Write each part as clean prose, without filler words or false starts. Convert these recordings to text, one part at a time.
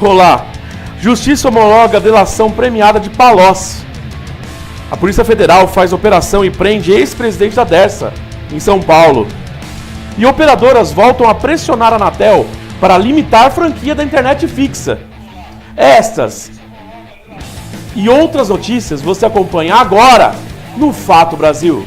Olá. Justiça homologa a delação premiada de Palocci. A Polícia Federal faz operação e prende ex-presidente da Dersa, em São Paulo. E operadoras voltam a pressionar a Anatel para limitar a franquia da internet fixa. Estas e outras notícias você acompanha agora no Fato Brasil.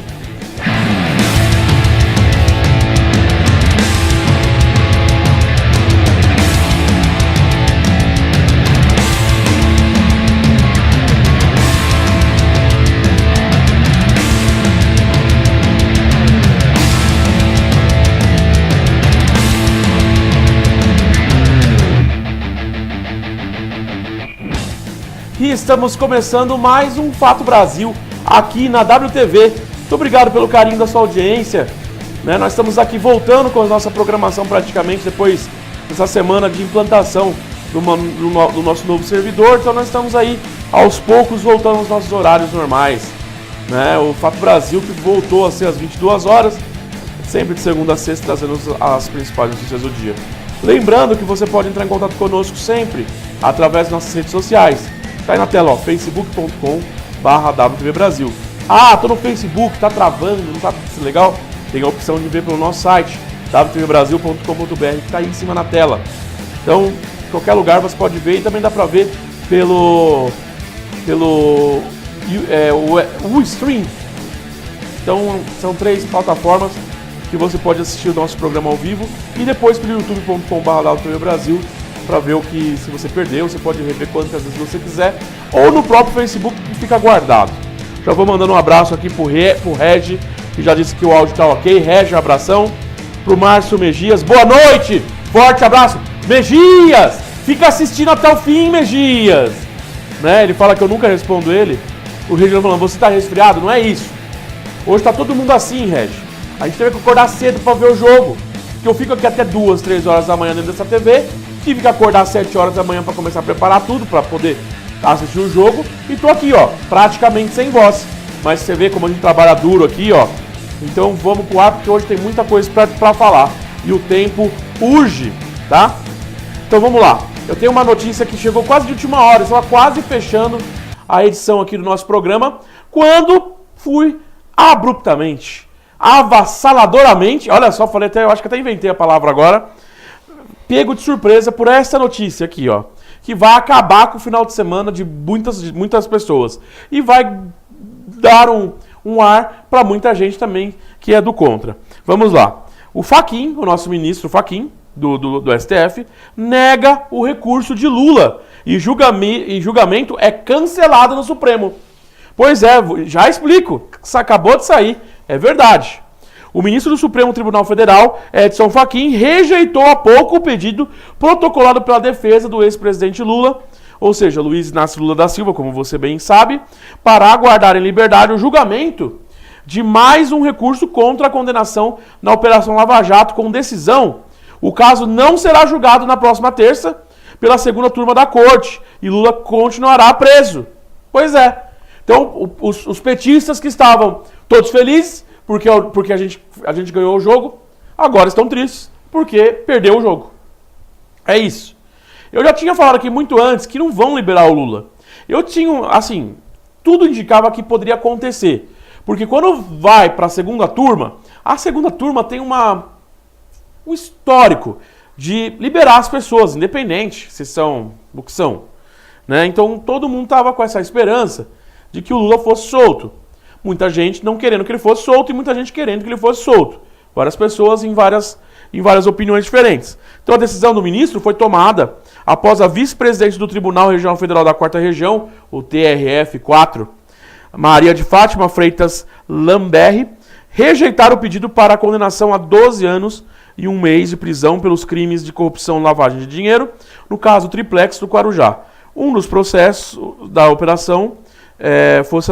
E estamos começando mais um Fato Brasil aqui na WTV. Muito obrigado pelo carinho da sua audiência. Nós estamos aqui voltando com a nossa programação praticamente depois dessa semana de implantação do nosso novo servidor. Então nós estamos aí aos poucos voltando aos nossos horários normais. O Fato Brasil que voltou a ser às 22 horas, sempre de segunda a sexta, trazendo as principais notícias do dia. Lembrando que você pode entrar em contato conosco sempre através das nossas redes sociais. Tá aí na tela, facebook.com/WTV Brasil. Tô no Facebook, tá travando, não tá legal? Tem a opção de ver pelo nosso site, wtvbrasil.com.br, que tá aí em cima na tela. Então, em qualquer lugar você pode ver e também dá pra ver pelo Stream. Então, são 3 plataformas que você pode assistir o nosso programa ao vivo e depois pelo youtube.com/WTV Brasil. Para ver o que, se você perdeu, você pode rever quantas vezes você quiser, ou no próprio Facebook que fica guardado. Já vou mandando um abraço aqui pro Regi, que já disse que o áudio tá ok. Regi, abração. Pro Márcio Megias, boa noite, forte abraço. Megias, fica assistindo até o fim, Megias. Ele fala que eu nunca respondo ele. O Regi falando, você tá resfriado? Não é isso. Hoje tá todo mundo assim, Regi. A gente teve que acordar cedo para ver o jogo, porque eu fico aqui até 2, 3 horas da manhã dentro dessa TV. Tive que acordar às 7 horas da manhã para começar a preparar tudo para poder assistir o jogo. E tô aqui, praticamente sem voz. Mas você vê como a gente trabalha duro aqui, Então vamos pro ar, porque hoje tem muita coisa para falar. E o tempo urge, tá? Então vamos lá. Eu tenho uma notícia que chegou quase de última hora. Estava quase fechando a edição aqui do nosso programa, quando fui abruptamente, avassaladoramente, olha só, falei até, eu acho que até inventei a palavra agora, pego de surpresa por essa notícia aqui, que vai acabar com o final de semana de muitas pessoas e vai dar um ar para muita gente também que é do contra. Vamos lá. O Fachin, o nosso ministro Fachin, do STF, nega o recurso de Lula e julgamento é cancelado no Supremo. Pois é, já explico, acabou de sair, é verdade. O ministro do Supremo Tribunal Federal, Edson Fachin, rejeitou há pouco o pedido protocolado pela defesa do ex-presidente Lula, ou seja, Luiz Inácio Lula da Silva, como você bem sabe, para aguardar em liberdade o julgamento de mais um recurso contra a condenação na Operação Lava Jato com decisão. O caso não será julgado na próxima terça pela segunda turma da corte e Lula continuará preso. Pois é. Então, os petistas que estavam todos felizes porque a gente ganhou o jogo, agora estão tristes, porque perdeu o jogo. É isso. Eu já tinha falado aqui muito antes que não vão liberar o Lula. Eu tinha, assim, tudo indicava que poderia acontecer. Porque quando vai para a segunda turma tem um histórico de liberar as pessoas, independente se são o que são. Então todo mundo estava com essa esperança de que o Lula fosse solto. Muita gente não querendo que ele fosse solto e muita gente querendo que ele fosse solto. Várias pessoas em várias opiniões diferentes. Então a decisão do ministro foi tomada após a vice-presidente do Tribunal Regional Federal da 4ª Região, o TRF4, Maria de Fátima Freitas Lamberri, rejeitar o pedido para a condenação a 12 anos e 1 mês de prisão pelos crimes de corrupção e lavagem de dinheiro, no caso Triplex do Guarujá. Um dos processos da operação fosse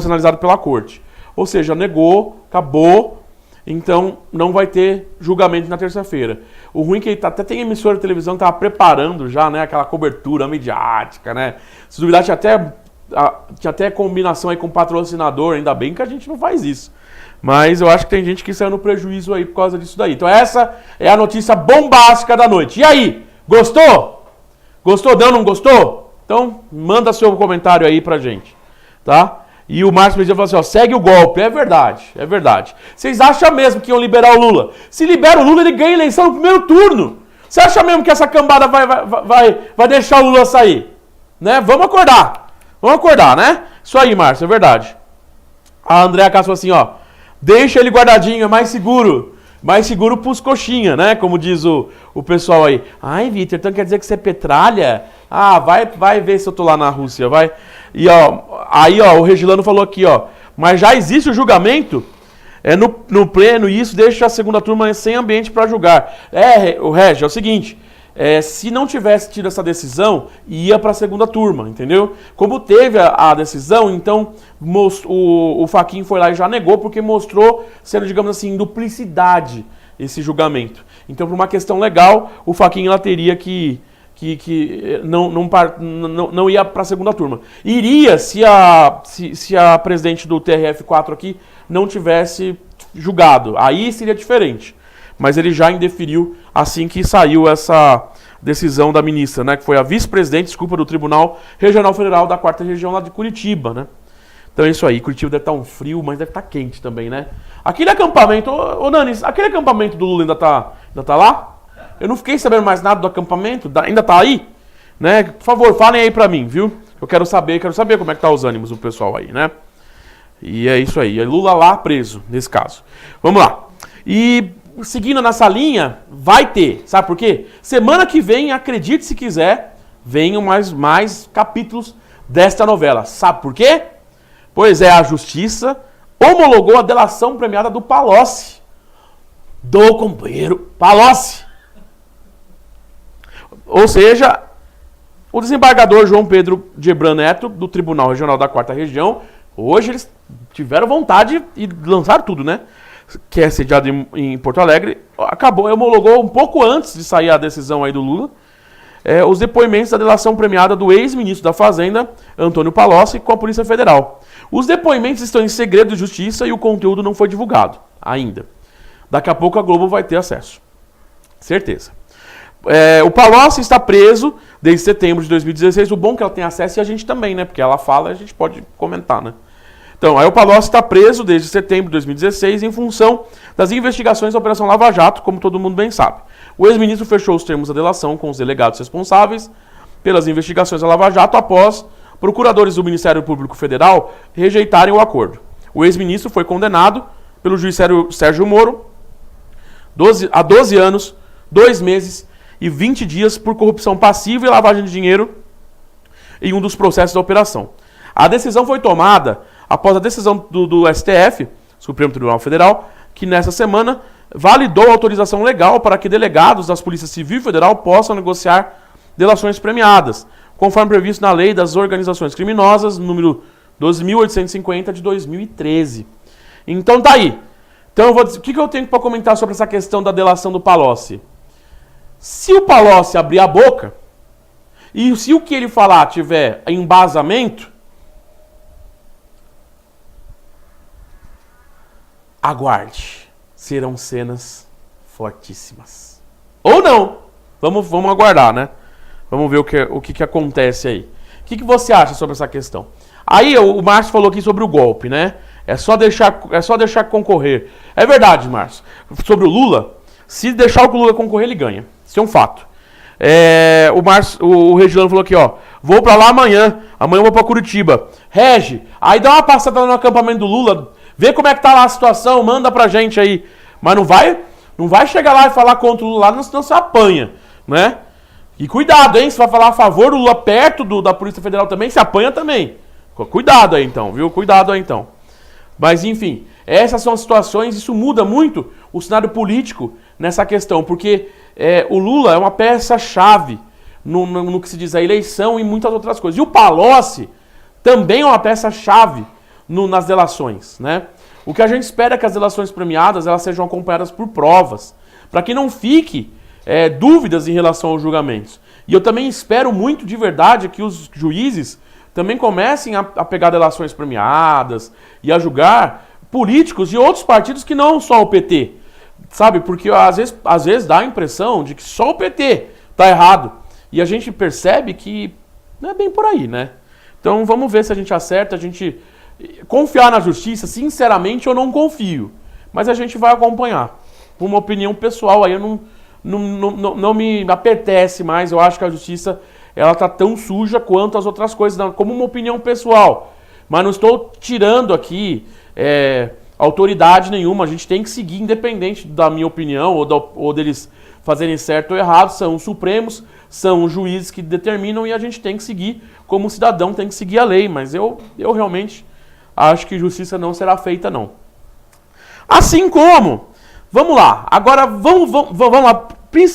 analisado pela corte. Ou seja, negou, acabou, então não vai ter julgamento na terça-feira. O ruim é que até tem emissora de televisão que estava preparando já, aquela cobertura midiática, Se duvidar, tinha até combinação aí com patrocinador, ainda bem que a gente não faz isso. Mas eu acho que tem gente que saiu no prejuízo aí por causa disso daí. Então essa é a notícia bombástica da noite. E aí, gostou? Gostou? Não gostou? Então, manda seu comentário aí pra gente, tá? E o Márcio Medina falou assim, ó, segue o golpe. É verdade, é verdade. Vocês acham mesmo que iam liberar o Lula? Se libera o Lula, ele ganha a eleição no primeiro turno. Você acha mesmo que essa cambada vai deixar o Lula sair? Né? Vamos acordar, né? Isso aí, Márcio, é verdade. A Andréa Castro falou assim, ó, deixa ele guardadinho, é mais seguro. Mais seguro pros coxinha, né? Como diz o pessoal aí. Ai, Vitor, então quer dizer que você é petralha? Ah, vai ver se eu tô lá na Rússia, vai. E ó, aí ó, o Regilano falou aqui, ó. Mas já existe o julgamento no pleno e isso deixa a segunda turma sem ambiente para julgar. O Regi, é o seguinte. Se não tivesse tido essa decisão, ia para a segunda turma, entendeu? Como teve a decisão, então o Fachin foi lá e já negou, porque mostrou sendo, digamos assim, duplicidade esse julgamento. Então, por uma questão legal, o Fachin ela teria que não ia para a segunda turma. Iria se a presidente do TRF4 aqui não tivesse julgado. Aí seria diferente. Mas ele já indeferiu assim que saiu essa decisão da ministra, né? Que foi a vice-presidente, do Tribunal Regional Federal da 4ª Região lá de Curitiba, né? Então é isso aí. Curitiba deve estar um frio, mas deve estar quente também, né? Aquele acampamento, ô Nanis, aquele acampamento do Lula ainda tá lá? Eu não fiquei sabendo mais nada do acampamento, ainda tá aí? Né? Por favor, falem aí pra mim, viu? Eu quero saber como é que tá os ânimos do pessoal aí, né? E é isso aí. É Lula lá preso, nesse caso. Vamos lá. E seguindo nessa linha, vai ter. Sabe por quê? Semana que vem, acredite se quiser, venham mais capítulos desta novela. Sabe por quê? Pois é, a Justiça homologou a delação premiada do Palocci. Do companheiro Palocci. Ou seja, o desembargador João Pedro Gebran Neto, do Tribunal Regional da 4ª Região, hoje eles tiveram vontade e lançaram tudo, né? Que é sediado em Porto Alegre, homologou um pouco antes de sair a decisão aí do Lula, os depoimentos da delação premiada do ex-ministro da Fazenda, Antônio Palocci, com a Polícia Federal. Os depoimentos estão em segredo de justiça e o conteúdo não foi divulgado ainda. Daqui a pouco a Globo vai ter acesso. Certeza. O Palocci está preso desde setembro de 2016. O bom é que ela tem acesso e a gente também, né? Porque ela fala e a gente pode comentar, né? Então, aí o Palocci está preso desde setembro de 2016 em função das investigações da Operação Lava Jato, como todo mundo bem sabe. O ex-ministro fechou os termos da delação com os delegados responsáveis pelas investigações da Lava Jato após procuradores do Ministério Público Federal rejeitarem o acordo. O ex-ministro foi condenado pelo juiz Sérgio Moro a 12 anos, 2 meses e 20 dias por corrupção passiva e lavagem de dinheiro em um dos processos da operação. A decisão foi tomada após a decisão do STF, Supremo Tribunal Federal, que nessa semana validou a autorização legal para que delegados das Polícias Civil e Federal possam negociar delações premiadas, conforme previsto na Lei das Organizações Criminosas, número 12.850 de 2013. Então tá aí. Então o que eu tenho para comentar sobre essa questão da delação do Palocci? Se o Palocci abrir a boca, e se o que ele falar tiver embasamento, aguarde. Serão cenas fortíssimas. Ou não. Vamos aguardar, né? Vamos ver o que acontece aí. O que você acha sobre essa questão? Aí o Márcio falou aqui sobre o golpe, né? É só deixar concorrer. É verdade, Márcio. Sobre o Lula, se deixar o Lula concorrer, ele ganha. Isso é um fato. O Regilano falou aqui, ó. Vou pra lá amanhã. Amanhã eu vou pra Curitiba. Regi, aí dá uma passada no acampamento do Lula. Vê como é que tá lá a situação, manda pra gente aí. Mas não vai chegar lá e falar contra o Lula lá, senão você apanha, né? E cuidado, hein? Se vai falar a favor do Lula perto da Polícia Federal também, se apanha também. Cuidado aí então, viu? Cuidado aí então. Mas enfim, essas são as situações, isso muda muito o cenário político nessa questão, porque o Lula é uma peça-chave no que se diz a eleição e muitas outras coisas. E o Palocci também é uma peça-chave nas delações, né? O que a gente espera é que as delações premiadas elas sejam acompanhadas por provas, para que não fique dúvidas em relação aos julgamentos. E eu também espero muito de verdade que os juízes também comecem a pegar delações premiadas e a julgar políticos de outros partidos que não só o PT, sabe? Porque às vezes dá a impressão de que só o PT está errado E a gente percebe que não é bem por aí, né? Então vamos ver se a gente acerta, a gente... Confiar na justiça, sinceramente, eu não confio. Mas a gente vai acompanhar. Por uma opinião pessoal, aí eu não me apetece mais. Eu acho que a justiça ela tá tão suja quanto as outras coisas, como uma opinião pessoal. Mas não estou tirando aqui autoridade nenhuma. A gente tem que seguir, independente da minha opinião ou deles fazerem certo ou errado. São os supremos, são os juízes que determinam e a gente tem que seguir, como cidadão tem que seguir a lei. Mas eu realmente acho que justiça não será feita, não. Assim como, vamos lá, agora vamos lá.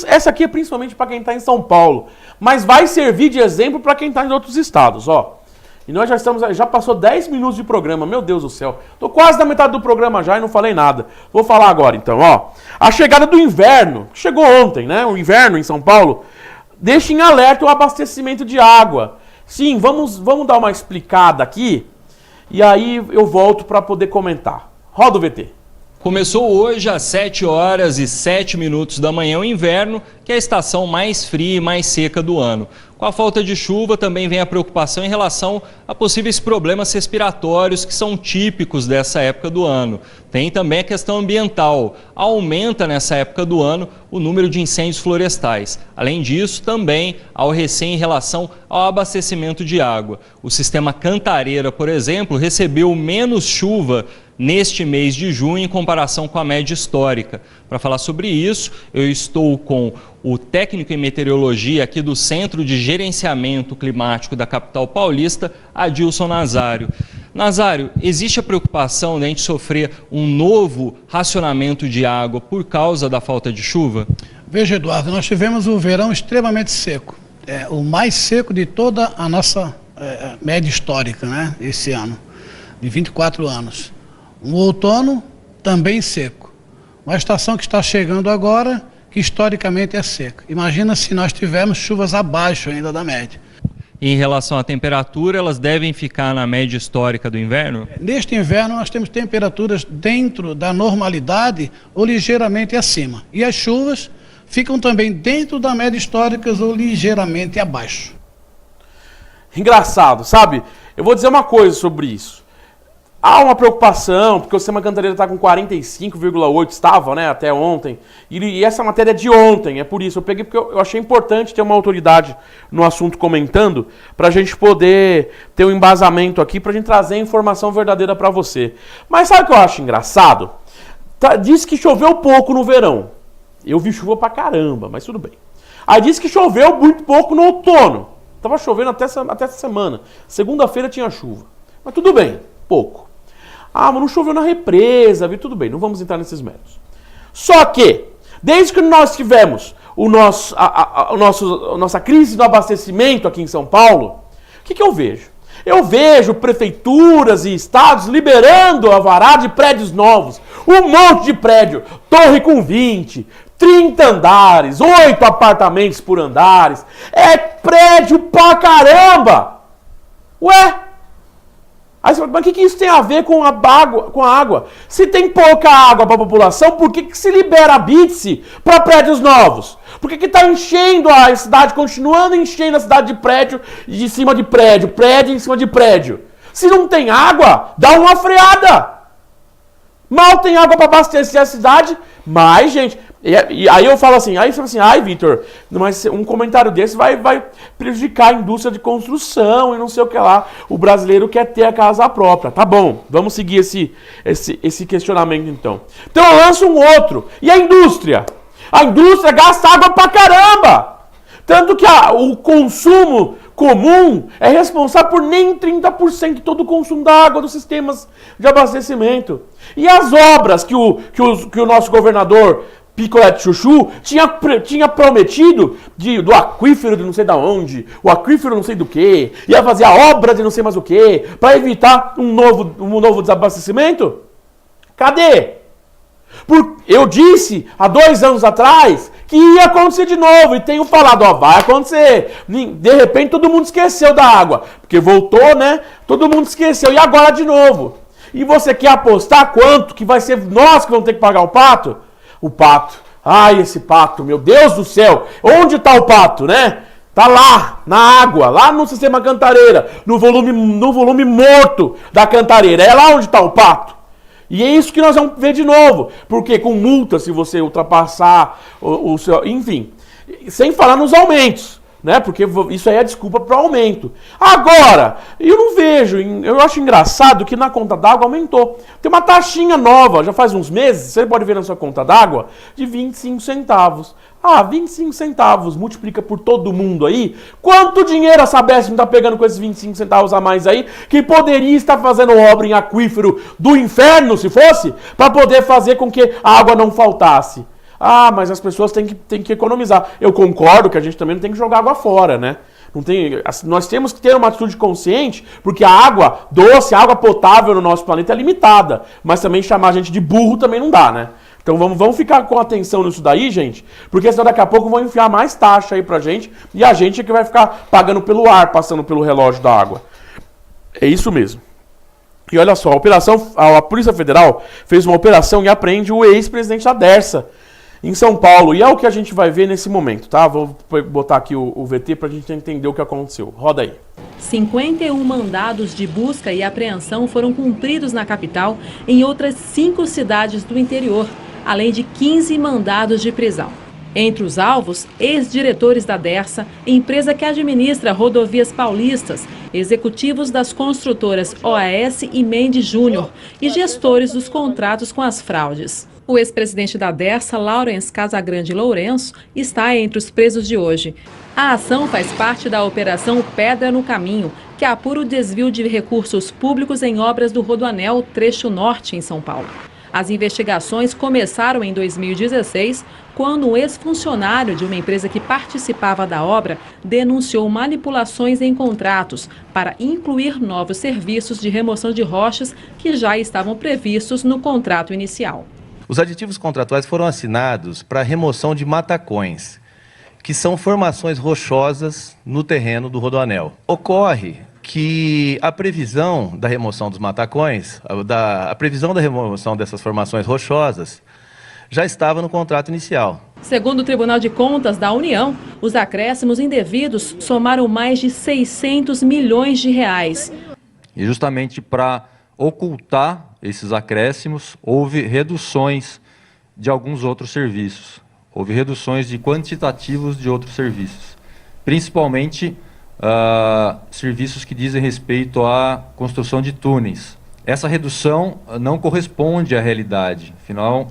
Essa aqui é principalmente para quem está em São Paulo, mas vai servir de exemplo para quem está em outros estados, ó. E nós já passou 10 minutos de programa, meu Deus do céu. Tô quase na metade do programa já e não falei nada. Vou falar agora então, ó. A chegada do inverno, chegou ontem, né? O inverno em São Paulo, deixa em alerta o abastecimento de água. Sim, vamos dar uma explicada aqui e aí eu volto para poder comentar. Roda o VT. Começou hoje às 7h07 da manhã o inverno, que é a estação mais fria e mais seca do ano. Com a falta de chuva também vem a preocupação em relação a possíveis problemas respiratórios que são típicos dessa época do ano. Tem também a questão ambiental. Aumenta nessa época do ano o número de incêndios florestais. Além disso, também há o receio em relação ao abastecimento de água. O sistema Cantareira, por exemplo, recebeu menos chuva neste mês de junho em comparação com a média histórica. Para falar sobre isso, eu estou com o técnico em meteorologia aqui do Centro de Gerenciamento Climático da capital paulista, Adilson Nazário. Nazário, existe a preocupação de a gente sofrer um novo racionamento de água por causa da falta de chuva? Veja, Eduardo, nós tivemos um verão extremamente seco, o mais seco de toda a nossa média histórica, né, esse ano, de 24 anos. Um outono também seco. Uma estação que está chegando agora, que historicamente é seca. Imagina se nós tivermos chuvas abaixo ainda da média. E em relação à temperatura, elas devem ficar na média histórica do inverno? Neste inverno nós temos temperaturas dentro da normalidade ou ligeiramente acima. E as chuvas ficam também dentro da média histórica ou ligeiramente abaixo. Engraçado, sabe? Eu vou dizer uma coisa sobre isso. Há uma preocupação, porque o sistema Cantareira está com 45,8, estava, né, até ontem. E essa matéria é de ontem, é por isso. Eu peguei porque eu achei importante ter uma autoridade no assunto comentando, para a gente poder ter um embasamento aqui, para a gente trazer a informação verdadeira para você. Mas sabe o que eu acho engraçado? Diz que choveu pouco no verão. Eu vi chuva pra caramba, mas tudo bem. Aí diz que choveu muito pouco no outono. Tava chovendo até essa semana. Segunda-feira tinha chuva. Mas tudo bem, pouco. Ah, mas não choveu na represa, viu? Tudo bem, não vamos entrar nesses méritos. Só que, desde que nós tivemos a nossa crise do abastecimento aqui em São Paulo, o que eu vejo? Eu vejo prefeituras e estados liberando alvará de prédios novos. Um monte de prédio, torre com 20, 30 andares, 8 apartamentos por andares. É prédio pra caramba! Ué? Aí você fala, mas o que isso tem a ver com a água? Se tem pouca água para a população, por que se libera a BITSE para prédios novos? Por que está enchendo a cidade, continuando enchendo a cidade de prédio, de cima de prédio, prédio em cima de prédio? Se não tem água, dá uma freada! Mal tem água para abastecer a cidade, mas, gente... E aí eu falo assim, ai, Vitor, mas um comentário desse vai prejudicar a indústria de construção e não sei o que lá. O brasileiro quer ter a casa própria. Tá bom, vamos seguir esse questionamento então. Então eu lanço um outro. E a indústria? A indústria gasta água pra caramba! Tanto que o consumo comum é responsável por nem 30% de todo o consumo da água dos sistemas de abastecimento. E as obras que o nosso governador Picolé de Chuchu tinha prometido do aquífero de não sei da onde, o aquífero não sei do que, ia fazer a obra de não sei mais o que, para evitar um novo desabastecimento? Cadê? Eu disse há 2 anos atrás que ia acontecer de novo e tenho falado, vai acontecer. De repente todo mundo esqueceu da água, porque voltou, né? Todo mundo esqueceu e agora de novo. E você quer apostar quanto que vai ser nós que vamos ter que pagar o pato? O pato. Ai, esse pato, meu Deus do céu. Onde está o pato, né? Tá lá, na água, lá no sistema Cantareira, no volume morto da Cantareira. É lá onde está o pato. E é isso que nós vamos ver de novo. Porque com multa, se você ultrapassar o seu... Enfim, sem falar nos aumentos. Né? Porque isso aí é desculpa para o aumento. Agora, eu não vejo, eu acho engraçado que na conta d'água aumentou. Tem uma taxinha nova, já faz uns meses, você pode ver na sua conta d'água, de 25 centavos. 25 centavos, multiplica por todo mundo aí. Quanto dinheiro a Sabesp está pegando com esses 25 centavos a mais aí, que poderia estar fazendo obra em aquífero do inferno, se fosse, para poder fazer com que a água não faltasse. Mas as pessoas têm que economizar. Eu concordo que a gente também não tem que jogar água fora, né? Nós temos que ter uma atitude consciente, porque a água doce, a água potável no nosso planeta é limitada. Mas também chamar a gente de burro também não dá, né? Então vamos ficar com atenção nisso daí, gente, porque senão daqui a pouco vão enfiar mais taxa aí pra gente, e a gente é que vai ficar pagando pelo ar, passando pelo relógio da água. É isso mesmo. E olha só, a Polícia Federal fez uma operação e apreende o ex-presidente da Dersa, em São Paulo, e é o que a gente vai ver nesse momento, tá? Vou botar aqui o VT pra gente entender o que aconteceu. Roda aí. 51 mandados de busca e apreensão foram cumpridos na capital em outras 5 cidades do interior, além de 15 mandados de prisão. Entre os alvos, ex-diretores da Dersa, empresa que administra rodovias paulistas, executivos das construtoras OAS e Mendes Júnior e gestores dos contratos com as fraudes. O ex-presidente da Dersa, Laurence Casagrande Lourenço, está entre os presos de hoje. A ação faz parte da Operação Pedra no Caminho, que apura o desvio de recursos públicos em obras do Rodoanel Trecho Norte, em São Paulo. As investigações começaram em 2016, quando um ex-funcionário de uma empresa que participava da obra denunciou manipulações em contratos para incluir novos serviços de remoção de rochas que já estavam previstos no contrato inicial. Os aditivos contratuais foram assinados para remoção de matacões, que são formações rochosas no terreno do Rodoanel. Ocorre que a previsão da remoção dos matacões, a previsão da remoção dessas formações rochosas, já estava no contrato inicial. Segundo o Tribunal de Contas da União, os acréscimos indevidos somaram mais de 600 milhões de reais. E justamente para ocultar esses acréscimos, houve reduções de alguns outros serviços. Houve reduções de quantitativos de outros serviços, principalmente serviços que dizem respeito à construção de túneis. Essa redução não corresponde à realidade, afinal,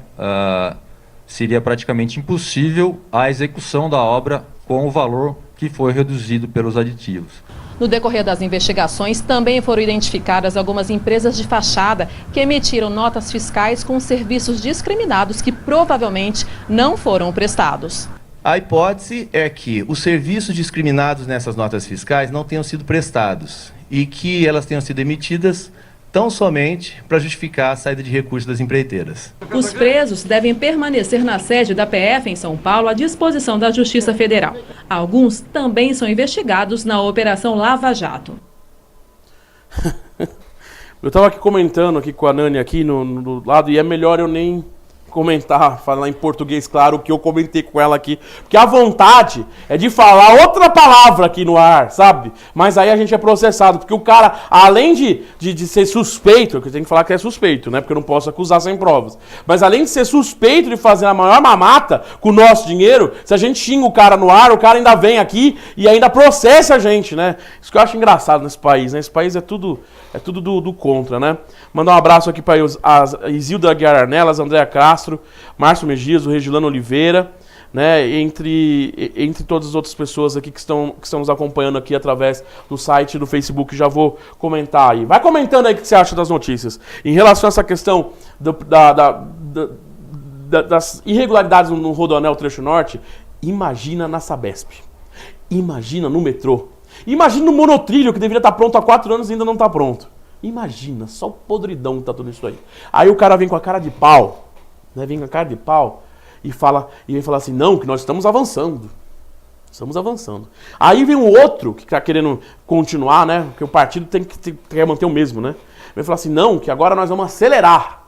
seria praticamente impossível a execução da obra com o valor que foi reduzido pelos aditivos. No decorrer das investigações, também foram identificadas algumas empresas de fachada que emitiram notas fiscais com serviços discriminados que provavelmente não foram prestados. A hipótese é que os serviços discriminados nessas notas fiscais não tenham sido prestados e que elas tenham sido emitidas tão somente para justificar a saída de recursos das empreiteiras. Os presos devem permanecer na sede da PF em São Paulo à disposição da Justiça Federal. Alguns também são investigados na Operação Lava Jato. Eu estava aqui comentando aqui com a Nani aqui no lado, e é melhor eu nem comentar, falar em português, claro, o que eu comentei com ela aqui, porque a vontade é de falar outra palavra aqui no ar, sabe? Mas aí a gente é processado, porque o cara, além de ser suspeito, que eu tenho que falar que é suspeito, né? Porque eu não posso acusar sem provas, mas além de ser suspeito de fazer a maior mamata com o nosso dinheiro, se a gente xinga o cara no ar, o cara ainda vem aqui e ainda processa a gente, né? Isso que eu acho engraçado nesse país, né? Esse país é tudo do contra, né? Mandar um abraço aqui para a Isilda Aguiar Arnelas, Andréa Castro, Márcio Megias, o Regilano Oliveira, né, entre todas as outras pessoas aqui que estão nos acompanhando aqui através do site e do Facebook. Já vou comentar aí. Vai comentando aí o que você acha das notícias. Em relação a essa questão das irregularidades no Rodoanel Trecho Norte, imagina na Sabesp. Imagina no metrô. Imagina no monotrilho, que deveria estar pronto há 4 anos e ainda não está pronto. Imagina, só o podridão que tá tudo isso aí. Aí o cara vem com a cara de pau, né? Vem com a cara de pau e vem falar assim, não, que nós estamos avançando. Estamos avançando. Aí vem um outro que tá querendo continuar, né? Porque o partido tem que manter o mesmo, né? Vem falar assim, não, que agora nós vamos acelerar.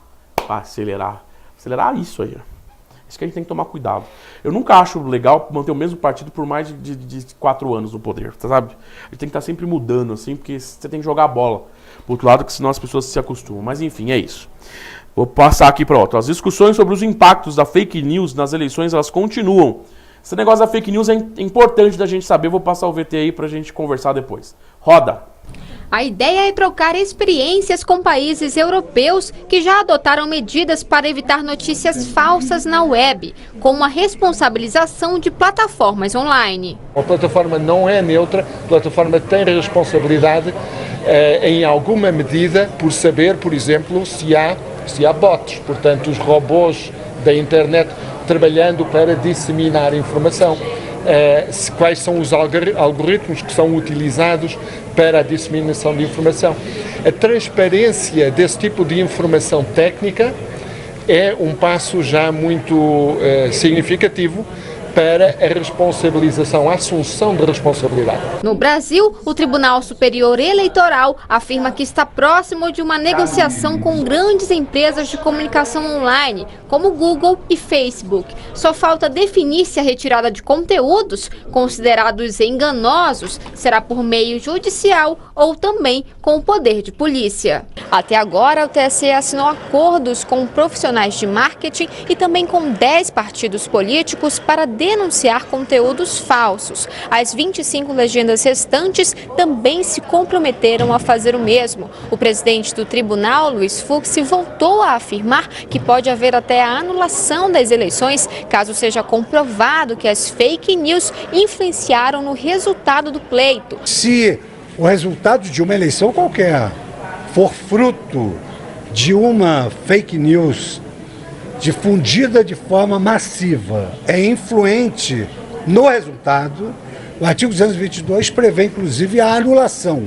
Acelerar isso aí, ó. Isso que a gente tem que tomar cuidado. Eu nunca acho legal manter o mesmo partido por mais de 4 anos no poder, sabe? A gente tem que estar sempre mudando, assim, porque você tem que jogar a bola pro outro lado, que senão as pessoas se acostumam. Mas enfim, é isso. Vou passar aqui para outro. As discussões sobre os impactos da fake news nas eleições, elas continuam. Esse negócio da fake news é importante da gente saber. Vou passar o VT aí pra gente conversar depois. Roda! A ideia é trocar experiências com países europeus que já adotaram medidas para evitar notícias falsas na web, como a responsabilização de plataformas online. A plataforma não é neutra, a plataforma tem responsabilidade em alguma medida por saber, por exemplo, se há bots, portanto os robôs da internet trabalhando para disseminar informação. Quais são os algoritmos que são utilizados para a disseminação de informação. A transparência desse tipo de informação técnica é um passo já muito significativo para a responsabilização, a assunção de responsabilidade. No Brasil, o Tribunal Superior Eleitoral afirma que está próximo de uma negociação com grandes empresas de comunicação online, como Google e Facebook. Só falta definir se a retirada de conteúdos considerados enganosos será por meio judicial ou também com o poder de polícia. Até agora, o TSE assinou acordos com profissionais de marketing e também com 10 partidos políticos para denunciar conteúdos falsos. As 25 legendas restantes também se comprometeram a fazer o mesmo. O presidente do tribunal, Luiz Fux, voltou a afirmar que pode haver até a anulação das eleições, caso seja comprovado que as fake news influenciaram no resultado do pleito. Se o resultado de uma eleição qualquer for fruto de uma fake news difundida de forma massiva, é influente no resultado, o artigo 222 prevê inclusive a anulação.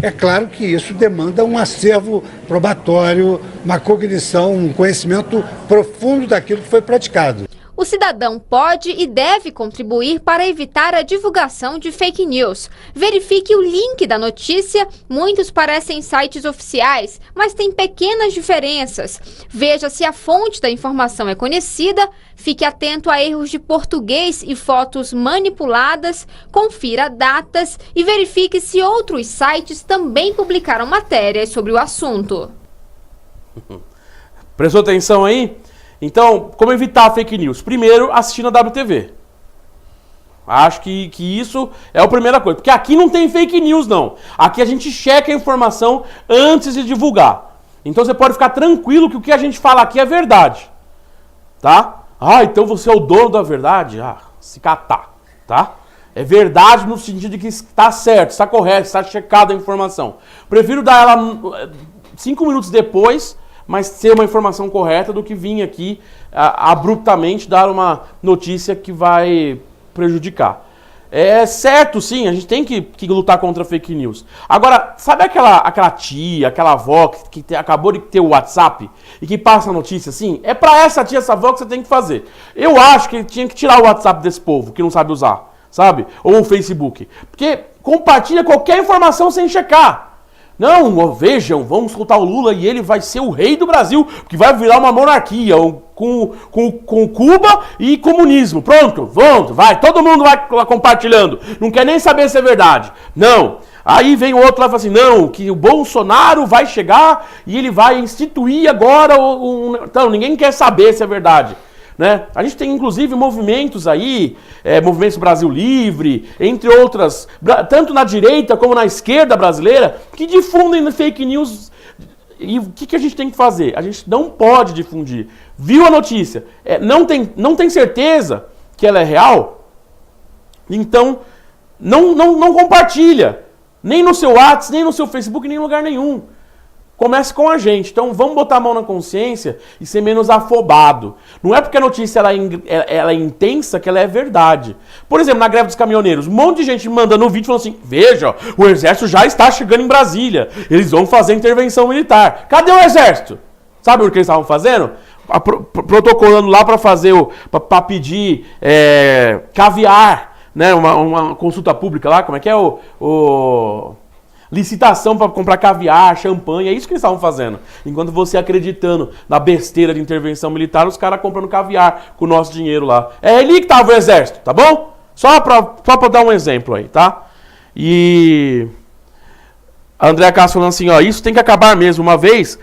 É claro que isso demanda um acervo probatório, uma cognição, um conhecimento profundo daquilo que foi praticado. O cidadão pode e deve contribuir para evitar a divulgação de fake news. Verifique o link da notícia. Muitos parecem sites oficiais, mas tem pequenas diferenças. Veja se a fonte da informação é conhecida. Fique atento a erros de português e fotos manipuladas. Confira datas e verifique se outros sites também publicaram matérias sobre o assunto. Prestou atenção aí? Então, como evitar fake news? Primeiro, assistindo a WTV. Acho que isso é a primeira coisa. Porque aqui não tem fake news, não. Aqui a gente checa a informação antes de divulgar. Então você pode ficar tranquilo que o que a gente fala aqui é verdade. Tá? Ah, então você é o dono da verdade? Ah, se catar. Tá? É verdade no sentido de que está certo, está correto, está checada a informação. Prefiro dar ela 5 minutos depois, mas ter uma informação correta do que vir aqui abruptamente dar uma notícia que vai prejudicar. É certo, sim, a gente tem que lutar contra fake news. Agora, sabe aquela tia, aquela avó que acabou de ter o WhatsApp e que passa a notícia assim? É pra essa tia, essa avó que você tem que fazer. Eu acho que tinha que tirar o WhatsApp desse povo que não sabe usar, sabe? Ou o Facebook. Porque compartilha qualquer informação sem checar. Não, vejam, vamos soltar o Lula e ele vai ser o rei do Brasil, porque vai virar uma monarquia com Cuba e comunismo. Pronto, vai, todo mundo vai compartilhando. Não quer nem saber se é verdade. Não. Aí vem o outro lá e fala assim, não, que o Bolsonaro vai chegar e ele vai instituir agora Então, ninguém quer saber se é verdade. Né? A gente tem inclusive movimentos aí, movimentos Brasil Livre, entre outras, tanto na direita como na esquerda brasileira, que difundem fake news. E o que a gente tem que fazer? A gente não pode difundir. Viu a notícia? Não tem certeza que ela é real? Então, não compartilha. Nem no seu WhatsApp, nem no seu Facebook, nem em lugar nenhum. Comece com a gente. Então vamos botar a mão na consciência e ser menos afobado. Não é porque a notícia ela é intensa que ela é verdade. Por exemplo, na greve dos caminhoneiros, um monte de gente mandando um vídeo falando assim, veja, o exército já está chegando em Brasília. Eles vão fazer intervenção militar. Cadê o exército? Sabe o que eles estavam fazendo? Protocolando lá para fazer, para pedir caviar, né? Uma consulta pública lá, como é que é licitação para comprar caviar, champanhe, é isso que eles estavam fazendo. Enquanto você acreditando na besteira de intervenção militar, os caras comprando caviar com o nosso dinheiro lá. É ali que estava o exército, tá bom? Só para dar um exemplo aí, tá? E a Andréa Castro falando assim, ó, isso tem que acabar mesmo. Uma vez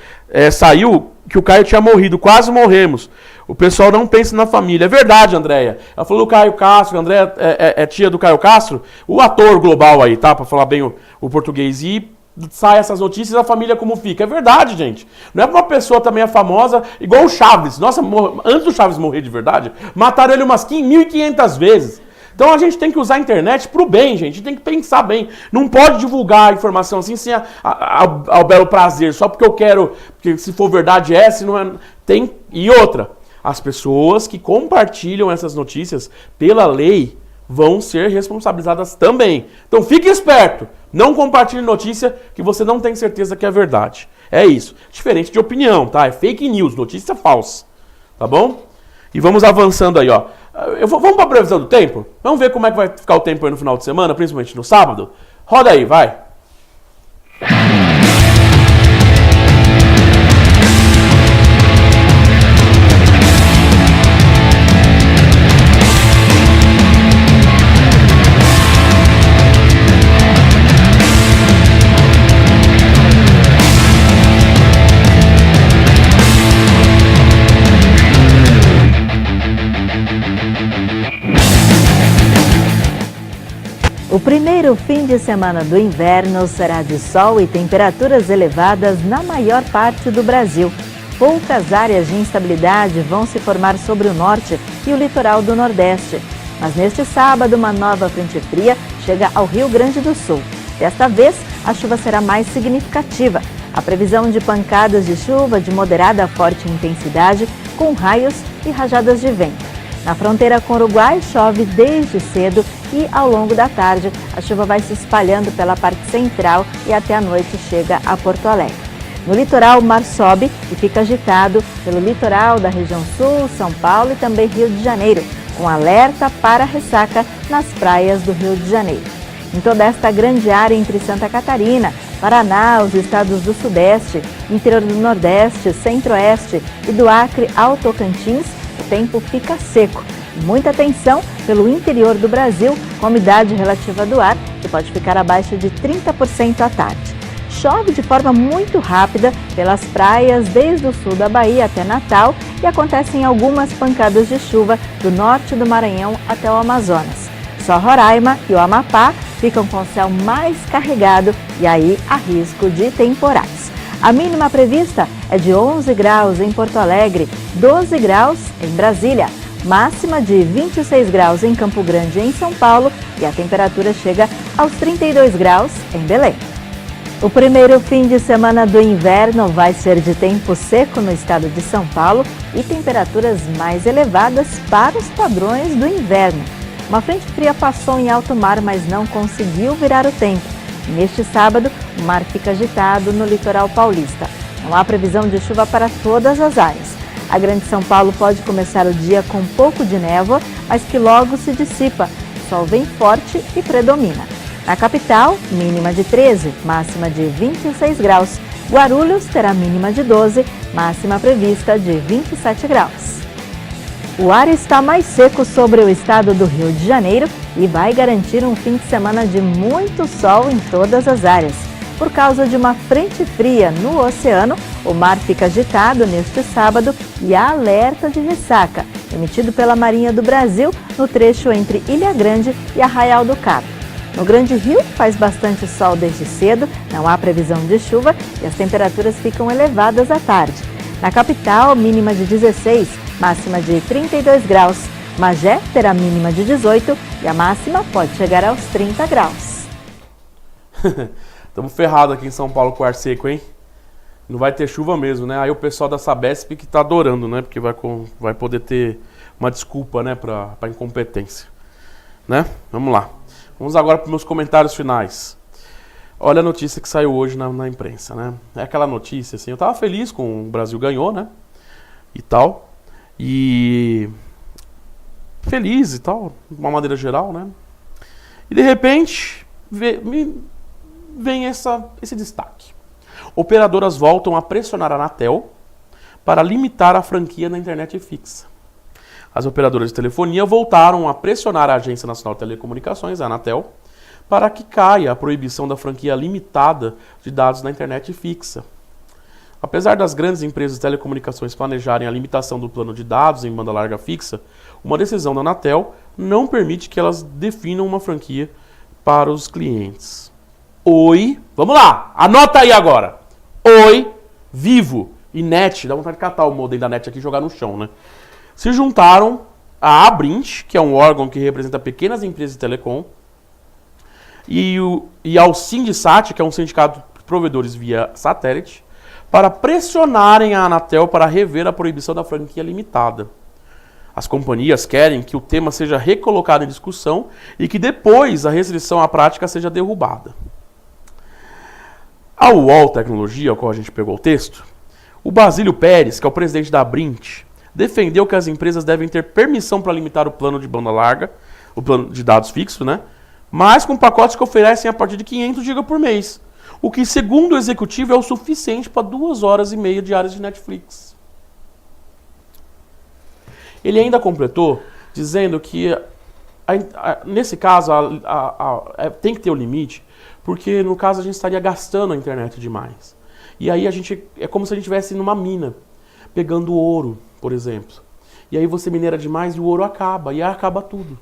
saiu que o Caio tinha morrido, quase morremos. O pessoal não pensa na família. É verdade, Andréia. Ela falou do Caio Castro, a Andréia é tia do Caio Castro, o ator global aí, tá? Pra falar bem o português. E sai essas notícias, a família como fica. É verdade, gente. Não é pra uma pessoa também famosa, igual o Chaves. Nossa, antes do Chaves morrer de verdade, mataram ele umas 1.500 vezes. Então a gente tem que usar a internet pro bem, gente. Tem que pensar bem. Não pode divulgar a informação assim sem ao belo prazer, só porque eu quero, porque se for verdade se não é. Tem. E outra, as pessoas que compartilham essas notícias pela lei vão ser responsabilizadas também. Então fique esperto. Não compartilhe notícia que você não tem certeza que é verdade. É isso. Diferente de opinião, tá? É fake news, notícia falsa. Tá bom? E vamos avançando aí, ó. Vamos para a previsão do tempo? Vamos ver como é que vai ficar o tempo aí no final de semana, principalmente no sábado? Roda aí, vai! O primeiro fim de semana do inverno será de sol e temperaturas elevadas na maior parte do Brasil. Poucas áreas de instabilidade vão se formar sobre o norte e o litoral do Nordeste. Mas neste sábado, uma nova frente fria chega ao Rio Grande do Sul. Desta vez, a chuva será mais significativa. A previsão de pancadas de chuva de moderada a forte intensidade, com raios e rajadas de vento. Na fronteira com o Uruguai, chove desde cedo e, ao longo da tarde, a chuva vai se espalhando pela parte central e até a noite chega a Porto Alegre. No litoral, o mar sobe e fica agitado pelo litoral da região sul, São Paulo e também Rio de Janeiro, com alerta para ressaca nas praias do Rio de Janeiro. Em toda esta grande área entre Santa Catarina, Paraná, os estados do Sudeste, interior do Nordeste, Centro-Oeste e do Acre ao Tocantins, o tempo fica seco. Muita atenção pelo interior do Brasil, com a umidade relativa do ar, que pode ficar abaixo de 30% à tarde. Chove de forma muito rápida pelas praias desde o sul da Bahia até Natal e acontecem algumas pancadas de chuva do norte do Maranhão até o Amazonas. Só Roraima e o Amapá ficam com o céu mais carregado e aí há risco de temporais. A mínima prevista é de 11 graus em Porto Alegre, 12 graus em Brasília, máxima de 26 graus em Campo Grande e em São Paulo e a temperatura chega aos 32 graus em Belém. O primeiro fim de semana do inverno vai ser de tempo seco no estado de São Paulo e temperaturas mais elevadas para os padrões do inverno. Uma frente fria passou em alto mar, mas não conseguiu virar o tempo. Neste sábado, o mar fica agitado no litoral paulista. Não há previsão de chuva para todas as áreas. A Grande São Paulo pode começar o dia com um pouco de névoa, mas que logo se dissipa. O sol vem forte e predomina. Na capital, mínima de 13, máxima de 26 graus. Guarulhos terá mínima de 12, máxima prevista de 27 graus. O ar está mais seco sobre o estado do Rio de Janeiro e vai garantir um fim de semana de muito sol em todas as áreas. Por causa de uma frente fria no oceano, o mar fica agitado neste sábado e há alerta de ressaca, emitido pela Marinha do Brasil no trecho entre Ilha Grande e Arraial do Cabo. No Grande Rio, faz bastante sol desde cedo, não há previsão de chuva e as temperaturas ficam elevadas à tarde. Na capital, mínima de 16, máxima de 32 graus. Magé terá mínima de 18 e a máxima pode chegar aos 30 graus. Estamos ferrados aqui em São Paulo com o ar seco, hein? Não vai ter chuva mesmo, né? Aí o pessoal da Sabesp que tá adorando, né? Porque vai poder ter uma desculpa, né? Pra incompetência. Né? Vamos lá. Vamos agora para os meus comentários finais. Olha a notícia que saiu hoje na imprensa, né? É aquela notícia, assim, eu tava feliz com o Brasil ganhou, né? E tal. E... feliz e tal, de uma maneira geral, né? E de repente, vem esse destaque. Operadoras voltam a pressionar a Anatel para limitar a franquia na internet fixa. As operadoras de telefonia voltaram a pressionar a Agência Nacional de Telecomunicações, a Anatel, para que caia a proibição da franquia limitada de dados na internet fixa. Apesar das grandes empresas de telecomunicações planejarem a limitação do plano de dados em banda larga fixa, uma decisão da Anatel não permite que elas definam uma franquia para os clientes. Oi, vamos lá, anota aí agora. Oi, Vivo e NET, dá vontade de catar o modem da NET aqui e jogar no chão, né? Se juntaram a Abrint, que é um órgão que representa pequenas empresas de telecom, e ao Sindichat, que é um sindicato de provedores via satélite, para pressionarem a Anatel para rever a proibição da franquia limitada. As companhias querem que o tema seja recolocado em discussão e que depois a restrição à prática seja derrubada. A UOL Tecnologia, ao qual a gente pegou o texto, o Basílio Pérez, que é o presidente da Abrint, defendeu que as empresas devem ter permissão para limitar o plano de banda larga, o plano de dados fixo, né? Mas com pacotes que oferecem a partir de 500 GB por mês, o que, segundo o executivo, é o suficiente para 2 horas e meia diárias de Netflix. Ele ainda completou dizendo que, nesse caso, tem que ter o limite, porque no caso a gente estaria gastando a internet demais. E aí é como se a gente estivesse numa mina, pegando ouro, por exemplo. E aí você minera demais e o ouro acaba, e aí acaba tudo.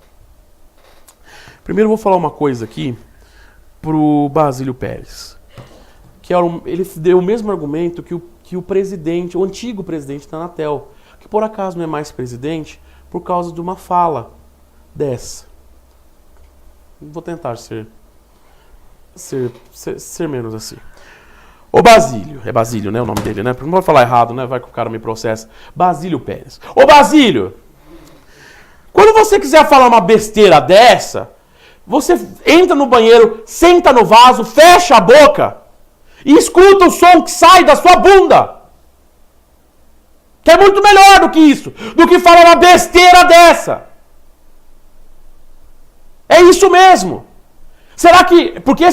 Primeiro eu vou falar uma coisa aqui pro Basílio Pérez. Ele deu o mesmo argumento que o presidente, o antigo presidente da Anatel, que por acaso não é mais presidente, por causa de uma fala dessa. Vou tentar ser menos assim. Ô Basílio, é Basílio, né, o nome dele, né? Não vou falar errado, né? Vai que o cara me processa. Basílio Pérez. Ô Basílio, quando você quiser falar uma besteira dessa, você entra no banheiro, senta no vaso, fecha a boca e escuta o som que sai da sua bunda. Que é muito melhor do que isso, do que falar uma besteira dessa. É isso mesmo. Será que... Porque,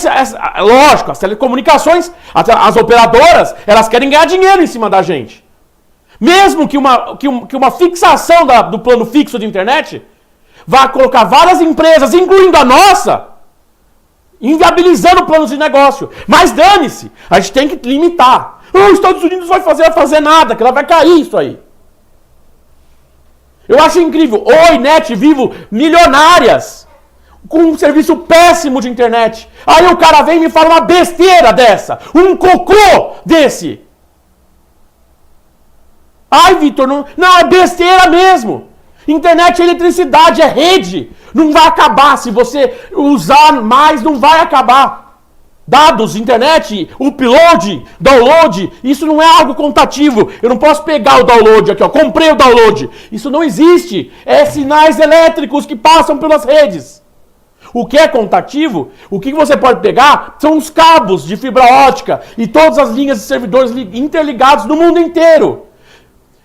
lógico, as telecomunicações, as operadoras, elas querem ganhar dinheiro em cima da gente. Mesmo que uma fixação do plano fixo de internet vá colocar várias empresas, incluindo a nossa, inviabilizando planos de negócio. Mas dane-se, a gente tem que limitar. Os Estados Unidos vai fazer nada, que ela vai cair isso aí. Eu acho incrível. Oi, NET, Vivo, milionárias, com um serviço péssimo de internet. Aí o cara vem e me fala uma besteira dessa, um cocô desse. Ai, Vitor, não, é besteira mesmo. Internet é eletricidade, é rede. Não vai acabar. Se você usar mais, não vai acabar. Dados, internet, upload, download, isso não é algo contativo. Eu não posso pegar o download aqui, ó. Comprei o download. Isso não existe. É sinais elétricos que passam pelas redes. O que é contativo, o que você pode pegar são os cabos de fibra ótica e todas as linhas de servidores interligados no mundo inteiro.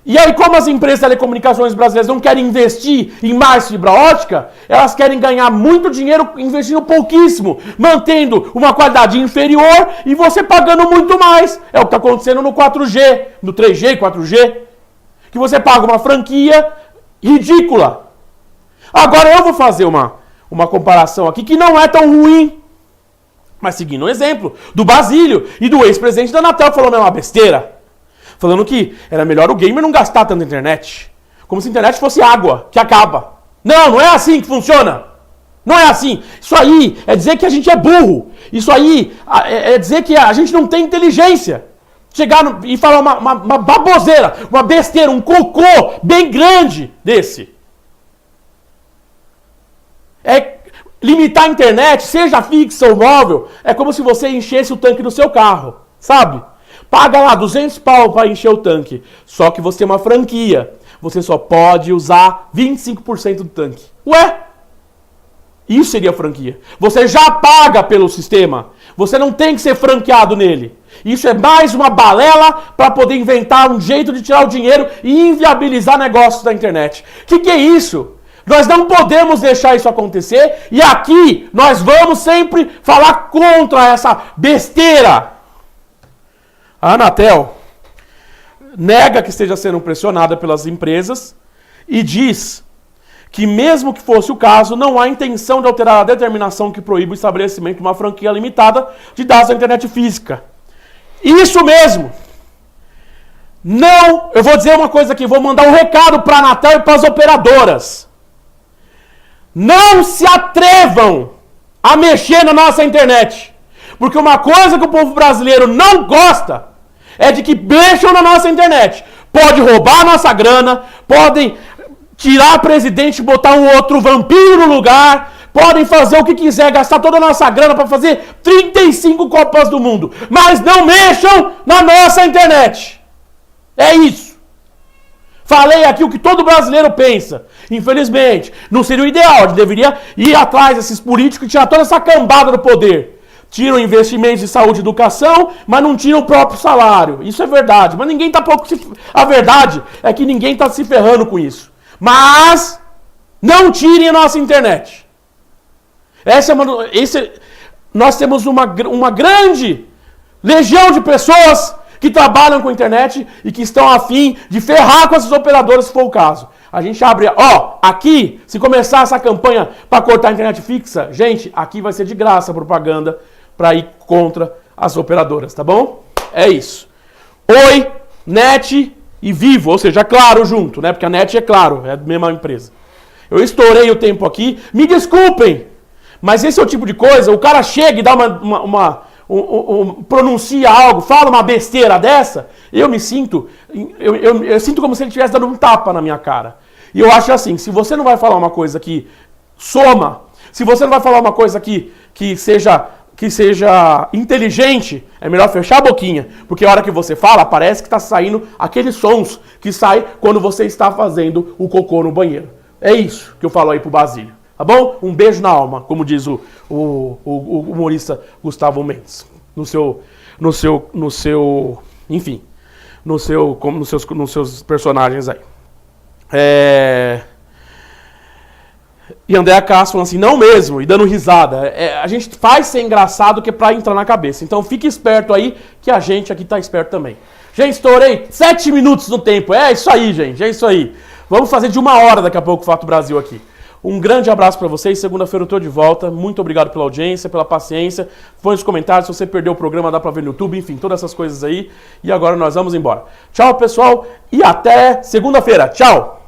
E aí, como as empresas de telecomunicações brasileiras não querem investir em mais fibra ótica, elas querem ganhar muito dinheiro investindo pouquíssimo, mantendo uma qualidade inferior e você pagando muito mais. É o que está acontecendo no 4G, no 3G e 4G, que você paga uma franquia ridícula. Agora eu vou fazer uma comparação aqui que não é tão ruim, mas seguindo o exemplo do Basílio e do ex-presidente da Anatel, falou uma besteira. Falando que era melhor o gamer não gastar tanta internet. Como se a internet fosse água, que acaba. Não é assim que funciona. Não é assim. Isso aí é dizer que a gente é burro. Isso aí é dizer que a gente não tem inteligência. Chegar e falar uma baboseira, uma besteira, um cocô bem grande desse. Limitar a internet, seja fixa ou móvel, é como se você enchesse o tanque do seu carro, sabe? Paga lá 200 pau para encher o tanque. Só que você tem uma franquia. Você só pode usar 25% do tanque. Ué? Isso seria franquia. Você já paga pelo sistema. Você não tem que ser franqueado nele. Isso é mais uma balela para poder inventar um jeito de tirar o dinheiro e inviabilizar negócios da internet. Que é isso? Nós não podemos deixar isso acontecer e aqui nós vamos sempre falar contra essa besteira. A Anatel nega que esteja sendo pressionada pelas empresas e diz que mesmo que fosse o caso, não há intenção de alterar a determinação que proíbe o estabelecimento de uma franquia limitada de dados da internet física. Isso mesmo! Não, eu vou dizer uma coisa aqui, vou mandar um recado para a Anatel e para as operadoras. Não se atrevam a mexer na nossa internet. Porque uma coisa que o povo brasileiro não gosta é de que mexam na nossa internet. Pode roubar a nossa grana, podem tirar presidente e botar um outro vampiro no lugar, podem fazer o que quiser, gastar toda a nossa grana para fazer 35 Copas do Mundo. Mas não mexam na nossa internet. É isso. Falei aqui o que todo brasileiro pensa. Infelizmente, não seria o ideal. A gente deveria ir atrás desses políticos e tirar toda essa cambada do poder. Tiram investimentos de saúde e educação, mas não tiram o próprio salário. Isso é verdade. Mas ninguém está pouco se... A verdade é que ninguém está se ferrando com isso. Mas não tirem a nossa internet. Nós temos uma grande legião de pessoas que trabalham com a internet e que estão a fim de ferrar com essas operadoras, se for o caso. A gente abre, aqui, se começar essa campanha para cortar a internet fixa, gente, aqui vai ser de graça a propaganda para ir contra as operadoras, tá bom? É isso. Oi, NET e Vivo, ou seja, Claro junto, né? Porque a NET é Claro, é a mesma empresa. Eu estourei o tempo aqui, me desculpem, mas esse é o tipo de coisa, o cara chega e dá pronuncia algo, fala uma besteira dessa, eu me sinto, eu sinto como se ele estivesse dando um tapa na minha cara. E eu acho assim, se você não vai falar uma coisa que soma, se você não vai falar uma coisa que seja inteligente, é melhor fechar a boquinha, porque a hora que você fala, parece que está saindo aqueles sons que saem quando você está fazendo o cocô no banheiro. É isso que eu falo aí pro Basílio. Tá bom? Um beijo na alma, como diz o humorista Gustavo Mendes. Nos seus personagens aí. E Andréa Castro falando assim, não mesmo, e dando risada. A gente faz ser engraçado que é pra entrar na cabeça. Então fique esperto aí, que a gente aqui tá esperto também. Gente, estourei 7 minutos no tempo. É isso aí, gente, é isso aí. Vamos fazer de 1 hora daqui a pouco o Fato Brasil aqui. Um grande abraço para vocês, segunda-feira eu tô de volta, muito obrigado pela audiência, pela paciência, põe nos comentários, se você perdeu o programa dá para ver no YouTube, enfim, todas essas coisas aí, e agora nós vamos embora. Tchau pessoal, e até segunda-feira, tchau!